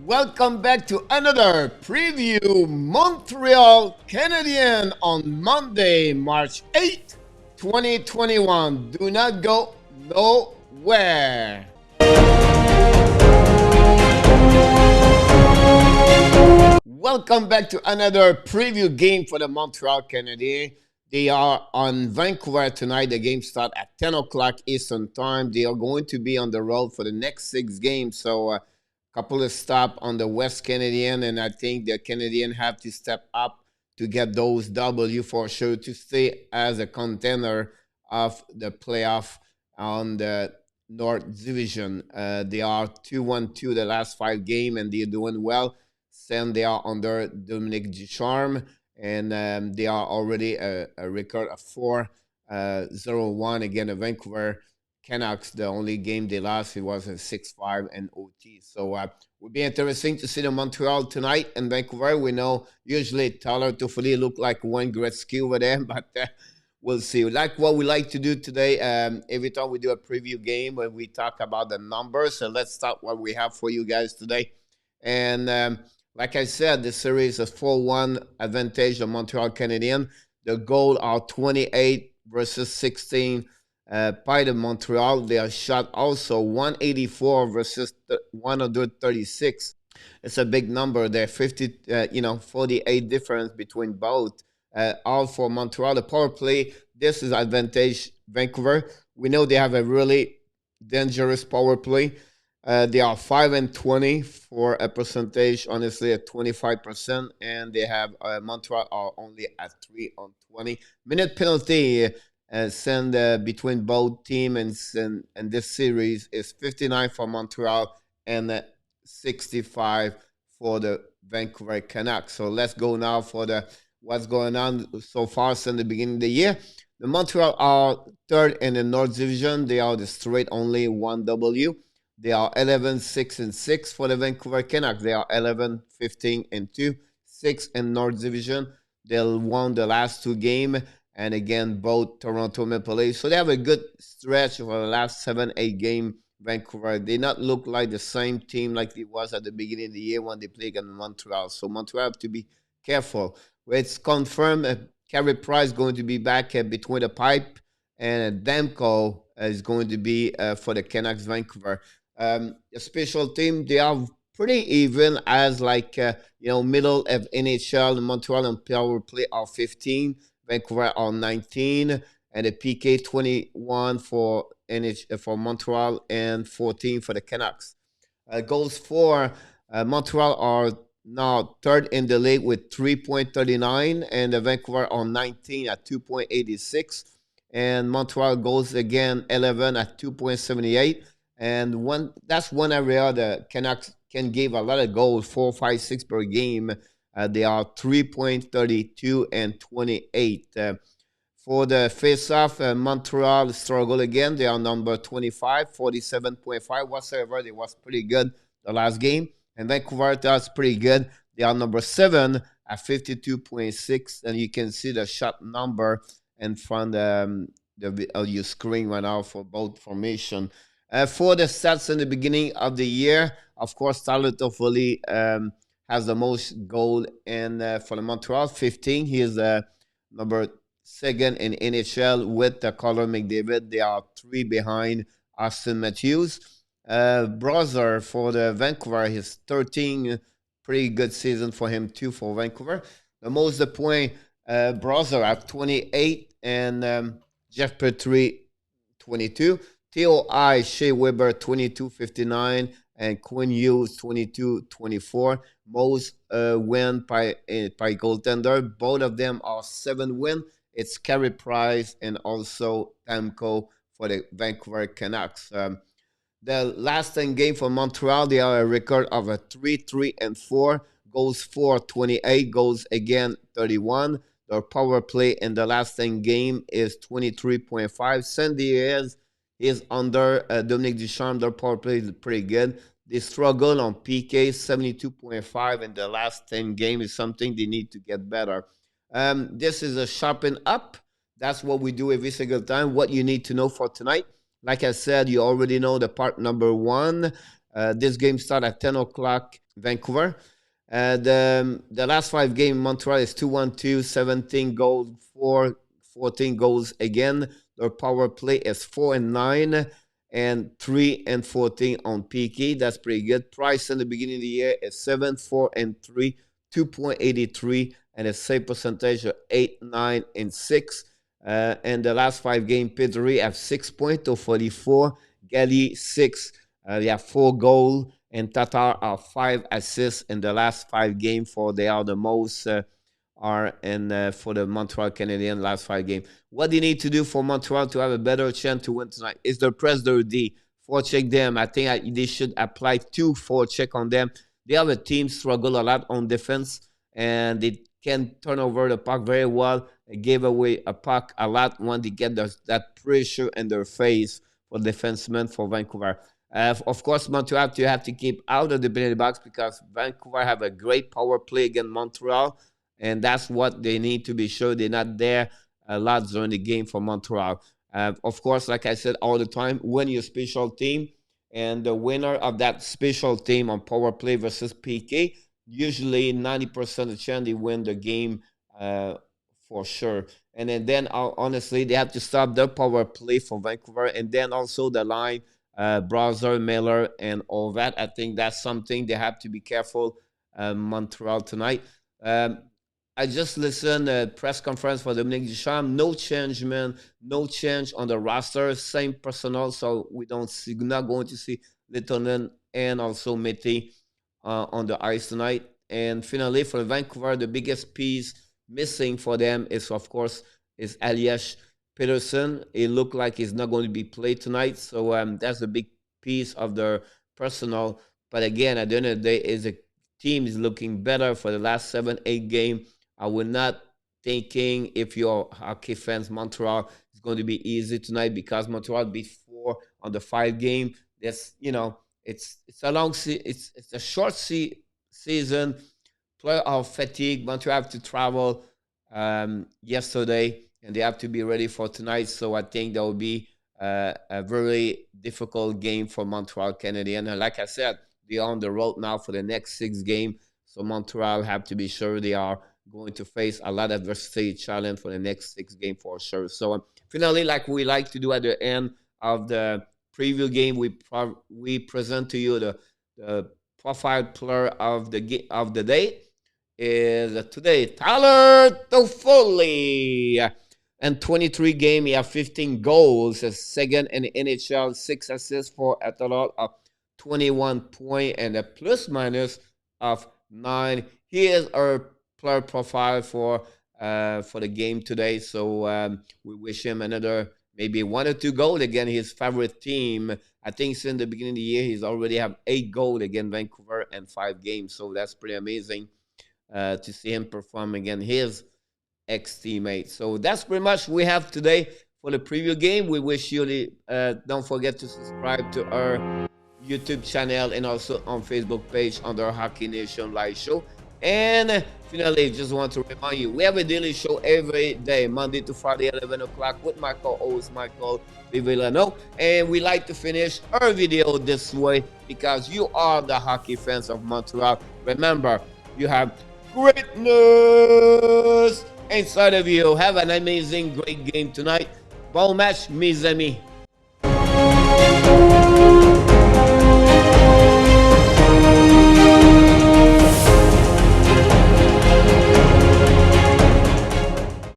Welcome back to another preview Montreal Canadian on Monday, March 8th, 2021. Do not go nowhere. Welcome back to another preview game for the Montreal Canadiens. They are on Vancouver tonight. The game starts at 10 o'clock Eastern Time. They are going to be on the road for the next 6 games. So, couple of stops on the West Canadian, and I think the Canadian have to step up to get those W for sure to stay as a contender of the playoff on the North Division. They are 2-1-2 the last 5 games, and they're doing well. Since they are under Dominic Ducharme, and they are already a record of 4-0-1 against the Vancouver Canucks. The only game they lost, it was a 6-5 and OT. So it would be interesting to see the Montreal tonight in Vancouver. We know usually Tyler Tiffoli look like one Gretzky over there, but we'll see. Like what we like to do today, every time we do a preview game, when we talk about the numbers. So let's start what we have for you guys today. And like I said, the series is 4-1 advantage of Montreal Canadiens. The goal are 28 versus 16 by the Montreal. They are shot also 184 versus 136. It's a big number there. 48 difference between both. All for Montreal. The power play, this is advantage Vancouver. We know they have a really dangerous power play. They are 5-20 for a percentage, honestly, at 25%, and they have Montreal are only at 3-20. Minute penalty send between both teams and this series is 59 for Montreal and 65 for the Vancouver Canucks. So let's go now for the what's going on so far since the beginning of the year. The Montreal are third in the North Division. They are the straight only 1W. They are 11-6-6 for the Vancouver Canucks. They are 11-15-2, 6 in North Division. They won the last 2 games, and again, both Toronto Maple Leafs. So they have a good stretch for the last 7-8 games. Vancouver, they not look like the same team like it was at the beginning of the year when they played against Montreal. So Montreal have to be careful. It's confirmed Carey Price going to be back between the pipe, and Demko is going to be for the Canucks Vancouver. A special team, they are pretty even as middle of NHL. Montreal and power play are 15, Vancouver are 19, and the PK 21 for Montreal and 14 for the Canucks. Goals for Montreal are now third in the league with 3.39, and the Vancouver are 19 at 2.86, and Montreal goes again 11 at 2.78. And that's one area the Canucks can give a lot of goals, 4, 5, 6 per game. They are 3.32 and 28. For the face-off, Montreal struggle again. They are number 25, 47.5. Whatsoever, they was pretty good the last game. And Vancouver does pretty good. They are number 7 at 52.6. And you can see the shot number in front of your screen right now for both formation. For the stats in the beginning of the year, of course, Tyler Toffoli has the most goal for the Montreal, 15. He is number 2nd in NHL with Connor McDavid. They are 3 behind Austin Matthews. Brother for the Vancouver, he's 13. Pretty good season for him too for Vancouver. The most the point, Brother at 28 and Jeff Petrie 22. TOI, Shea Weber, 22.59, and Quinn Hughes, 22.24. Most win by goaltender. Both of them are 7 win. It's Carey Price and also Demko for the Vancouver Canucks. The last 10 game for Montreal, they are a record of a 3-3-4. Goals for 28, goals again 31. Their power play in the last 10 game is 23.5. San Diego is under Dominic Ducharme. Their power play is pretty good. They struggle on PK, 72.5 in the last 10 games. Is something they need to get better. This is a sharpen up. That's what we do every single time. What you need to know for tonight. Like I said, you already know the part number 1. This game start at 10 o'clock Vancouver. The last 5 games, Montreal is 2-1-2, 17 goals, 14 goals again. Their power play is 4-9 and 3-14 on PK. That's pretty good. Price in the beginning of the year is 7-4-3, 2.83, and a save percentage of 8-9-6. And the last 5 games, Pedri have 6.44, Gali 6. They have 4 goals, and Tatar are 5 assists in the last 5 games. For they are the most are in for the Montreal Canadiens last 5 games. What they need to do for Montreal to have a better chance to win tonight is to press their D, forecheck them. I think they should apply 2 forecheck on them. They have a team struggle a lot on defense, and they can turn over the puck very well. They gave away a puck a lot when they get that pressure in their face for defensemen for Vancouver. Of course, Montreal you have to keep out of the penalty box because Vancouver have a great power play against Montreal, and that's what they need to be sure they're not there a lot during the game for Montreal. Of course, like I said all the time, win your special team, and the winner of that special team on power play versus PK, usually 90% of the chance they win the game for sure. And then honestly, they have to stop their power play for Vancouver, and then also the line, Browser, Miller, and all that. I think that's something they have to be careful. Montreal tonight. I just listened to press conference for Dominique Ducharme. No change, man. No change on the roster. Same personnel, so we're not going to see Littonen and also Mété on the ice tonight. And finally, for Vancouver, the biggest piece missing for them is, of course, Elias Peterson. It looked like he's not going to be played tonight, so that's a big piece of their personnel. But again, at the end of the day, is a team is looking better for the last 7-8 games. I would not thinking if you're hockey fans, Montreal is going to be easy tonight because Montreal beat 4 on the 5 game. That's it's a long it's a short season. Playoff fatigue. Montreal have to travel yesterday, and they have to be ready for tonight. So I think that will be a very difficult game for Montreal Canadiens. And like I said, they are on the road now for the next 6 games. So Montreal have to be sure they are going to face a lot of adversity challenge for the next 6 games for sure. So finally, like we like to do at the end of the preview game, we present to you the profile player of the day is today Tyler Tiffoli. And 23 games, he has 15 goals, a second in the NHL, 6 assists for a total of 21 points and a plus minus of 9. He is our player profile for the game today. So we wish him another maybe 1 or 2 goals again. His favorite team. I think since the beginning of the year, he's already have 8 goals against Vancouver in 5 games. So that's pretty amazing to see him perform against his ex-teammate. So that's pretty much we have today for the preview game. We wish you don't forget to subscribe to our YouTube channel and also on Facebook page under Hockey Nation Live Show. And finally, just want to remind you, we have a daily show every day, Monday to Friday, 11 o'clock, with my co-host, Michael Villano. And we like to finish our video this way because you are the hockey fans of Montreal. Remember, you have greatness inside of you. Have an amazing, great game tonight. Bon match, mes amis.